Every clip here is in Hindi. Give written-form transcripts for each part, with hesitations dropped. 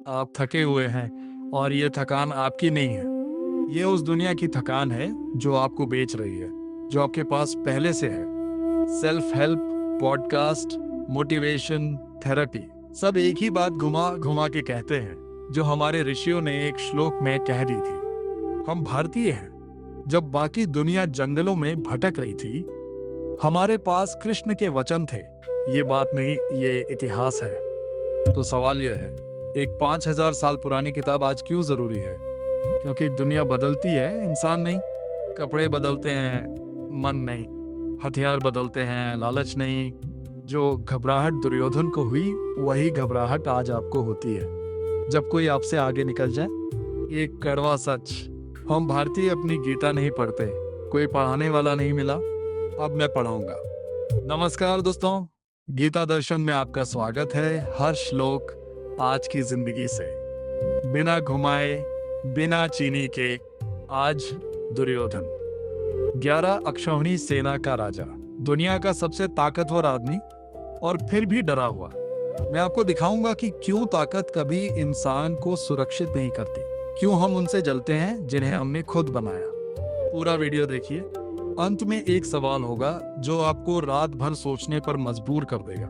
आप थके हुए हैं और ये थकान आपकी नहीं है। ये उस दुनिया की थकान है जो आपको बेच रही है, जो आपके पास पहले से है। Self help, podcast, motivation, therapy, सब एक ही बात घुमा घुमा के कहते हैं जो हमारे ऋषियों ने एक श्लोक में कह दी थी। हम भारतीय हैं। जब बाकी दुनिया जंगलों में भटक रही थी, हमारे पास कृष्ण के वचन थे। ये बात नहीं, ये इतिहास है। तो सवाल यह है, एक 5000 साल पुरानी किताब आज क्यों जरूरी है? क्योंकि दुनिया बदलती है, इंसान नहीं। कपड़े बदलते हैं, मन नहीं। हथियार बदलते हैं, लालच नहीं। जो घबराहट दुर्योधन को हुई, वही घबराहट आज आपको होती है जब कोई आपसे आगे निकल जाए। एक कड़वा सच, हम भारतीय अपनी गीता नहीं पढ़ते। कोई पढ़ाने वाला नहीं मिला, अब मैं पढ़ाऊंगा। नमस्कार दोस्तों, गीता दर्शन में आपका स्वागत है। हर श्लोक आज की जिंदगी से, बिना घुमाए, बिना चीनी के। आज दुर्योधन, 11 अक्षौहिणी सेना का राजा, दुनिया का सबसे ताकतवर आदमी, और फिर भी डरा हुआ। मैं आपको दिखाऊंगा कि क्यों ताकत कभी इंसान को सुरक्षित नहीं करती, क्यों हम उनसे जलते हैं जिन्हें हमने खुद बनाया। पूरा वीडियो देखिए। अंत में एक सवाल होगा जो आपको रात भर सोचने पर मजबूर कर देगा।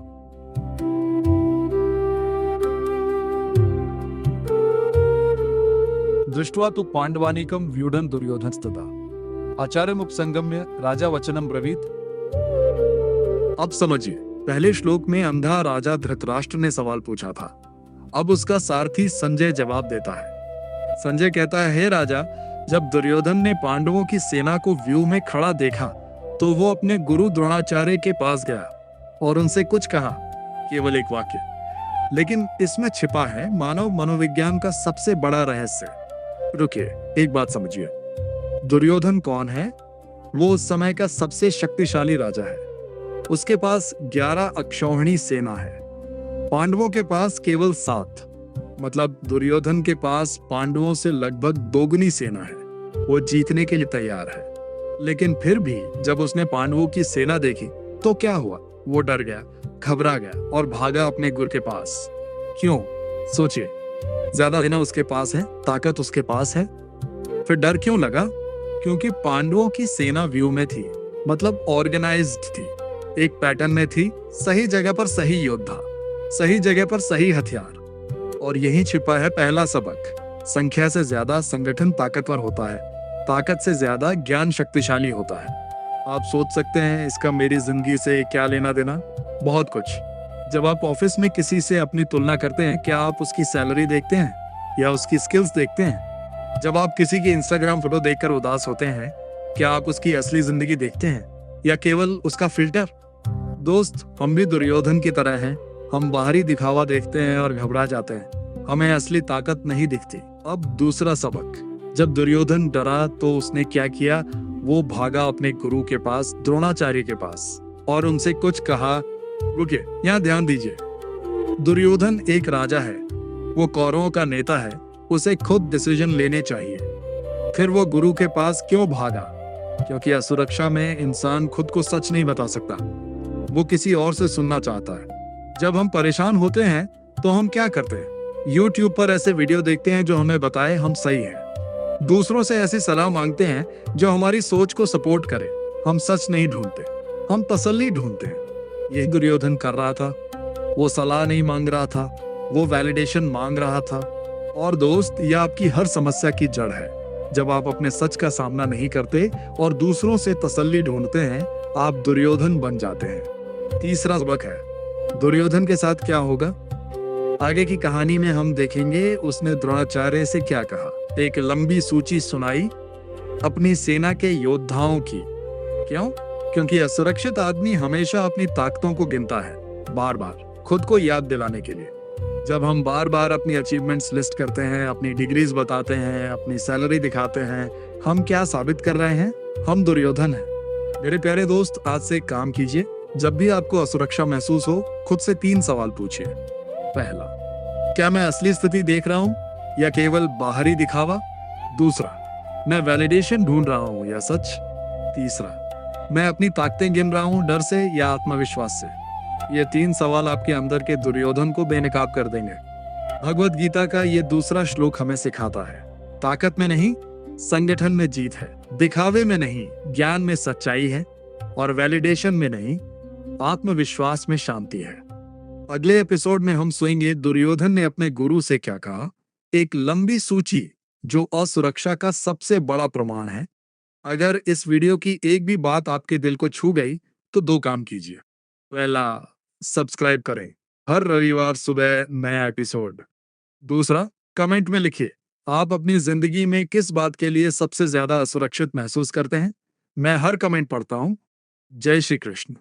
दृष्ट्वा तु पांडवानीकम व्यूढ़न दुर्योधनस्तदा आचार्य मुपसंगम्य राजा वचनम ब्रवीत। अब समझिए, पहले श्लोक में अंधा राजा धृतराष्ट्र ने सवाल पूछा था। अब उसका सारथी संजय जवाब देता है। संजय कहता है, हे राजा, जब दुर्योधन ने पांडवों की सेना को व्यूह में खड़ा देखा तो वो अपने गुरु द्रोणाचार्य के पास गया और उनसे कुछ कहा। केवल एक वाक्य, लेकिन इसमें छिपा है मानव मनोविज्ञान का सबसे बड़ा रहस्य। रुकिए, एक बात समझिए। दुर्योधन कौन है? वो उस समय का सबसे शक्तिशाली राजा है। उसके पास 11 अक्षौहिणी सेना है, पांडवों के पास केवल 7। मतलब दुर्योधन के पास पांडवों से लगभग दोगुनी सेना है। वो जीतने के लिए तैयार है। लेकिन फिर भी जब उसने पांडवों की सेना देखी तो क्या हुआ? वो डर गया, घबरा गया और भागा अपने गुरु के पास। क्यों? सोचिए, ज्यादा सेना उसके पास है, ताकत उसके पास है, फिर डर क्यों लगा? क्योंकि पांडवों की सेना व्यू में थी, मतलब ऑर्गेनाइज्ड थी, एक पैटर्न में थी। सही जगह पर सही योद्धा, सही जगह पर सही हथियार। और यही छिपा है पहला सबक। संख्या से ज्यादा संगठन ताकतवर होता है, ताकत से ज्यादा ज्ञान शक्तिशाली होता है। आप सोच सकते हैं इसका मेरी जिंदगी से क्या लेना देना? बहुत कुछ। जब आप ऑफिस में किसी से अपनी तुलना करते हैं, क्या आप उसकी सैलरी देखते हैं या उसकी स्किल्स देखते हैं? जब आप किसी की इंस्टाग्राम फोटो देखकर उदास होते हैं, क्या आप उसकी असली जिंदगी देखते हैं या केवल उसका फिल्टर? दोस्त, हम भी दुर्योधन की तरह हैं। हम बाहरी दिखावा देखते हैं और घबरा जाते हैं, हमें असली ताकत नहीं दिखती। अब दूसरा सबक, जब दुर्योधन डरा तो उसने क्या किया? वो भागा अपने गुरु के पास, द्रोणाचार्य के पास, और उनसे कुछ कहा। रुकिए, यहाँ ध्यान दीजिए। दुर्योधन एक राजा है, वो कौरवों का नेता है, उसे खुद डिसीजन लेने चाहिए। फिर वो गुरु के पास क्यों भागा? क्योंकि असुरक्षा में इंसान खुद को सच नहीं बता सकता, वो किसी और से सुनना चाहता है। जब हम परेशान होते हैं तो हम क्या करते हैं? YouTube पर ऐसे वीडियो देखते हैं जो हमें बताए हम सही हैं। दूसरों से ऐसी सलाह मांगते हैं जो हमारी सोच को सपोर्ट करे। हम सच नहीं ढूंढते, हम तसल्ली ढूंढते हैं। यही दुर्योधन कर रहा था। वो सलाह नहीं मांग रहा था, वो वैलिडेशन मांग रहा था। और दोस्त, यह आपकी हर समस्या की जड़ है। जब आप अपने सच का सामना नहीं करते और दूसरों से तसल्ली ढूंढते हैं, आप दुर्योधन बन जाते हैं। तीसरा सबक है, दुर्योधन के साथ क्या होगा? आगे की कहानी में हम देखेंगे उसने द्रोणाचार्य से क्या कहा। एक लंबी सूची सुनाई अपनी सेना के योद्धाओं की। क्यों? क्योंकि असुरक्षित आदमी हमेशा अपनी ताकतों को गिनता है, बार बार खुद को याद दिलाने के लिए। जब हम बार बार अपनी अचीवमेंट्स लिस्ट करते हैं, अपनी डिग्रीज बताते हैं, अपनी सैलरी दिखाते हैं, हम क्या साबित कर रहे हैं? हम दुर्योधन हैं। मेरे प्यारे दोस्त, आज से काम कीजिए। जब भी आपको असुरक्षा महसूस हो, खुद से 3 सवाल पूछिए। पहला, क्या मैं असली स्थिति देख रहा हूं या केवल बाहरी दिखावा? दूसरा, मैं वैलिडेशन ढूंढ रहा हूं या सच? तीसरा, मैं अपनी ताकतें गिन रहा हूं डर से या आत्मविश्वास से? ये 3 सवाल आपके अंदर के दुर्योधन को बेनकाब कर देंगे। भगवत गीता का ये दूसरा श्लोक हमें सिखाता है, ताकत में नहीं, संगठन में जीत है, दिखावे में नहीं, ज्ञान में सच्चाई है, और वैलिडेशन में नहीं, आत्मविश्वास में शांति है। अगले एपिसोड में हम सुनेंगे दुर्योधन ने अपने गुरु से क्या कहा, एक लंबी सूची जो असुरक्षा का सबसे बड़ा प्रमाण है। अगर इस वीडियो की एक भी बात आपके दिल को छू गई तो दो काम कीजिए। पहला, सब्सक्राइब करें, हर रविवार सुबह नया एपिसोड। दूसरा, कमेंट में लिखिए आप अपनी जिंदगी में किस बात के लिए सबसे ज्यादा असुरक्षित महसूस करते हैं। मैं हर कमेंट पढ़ता हूं। जय श्री कृष्ण।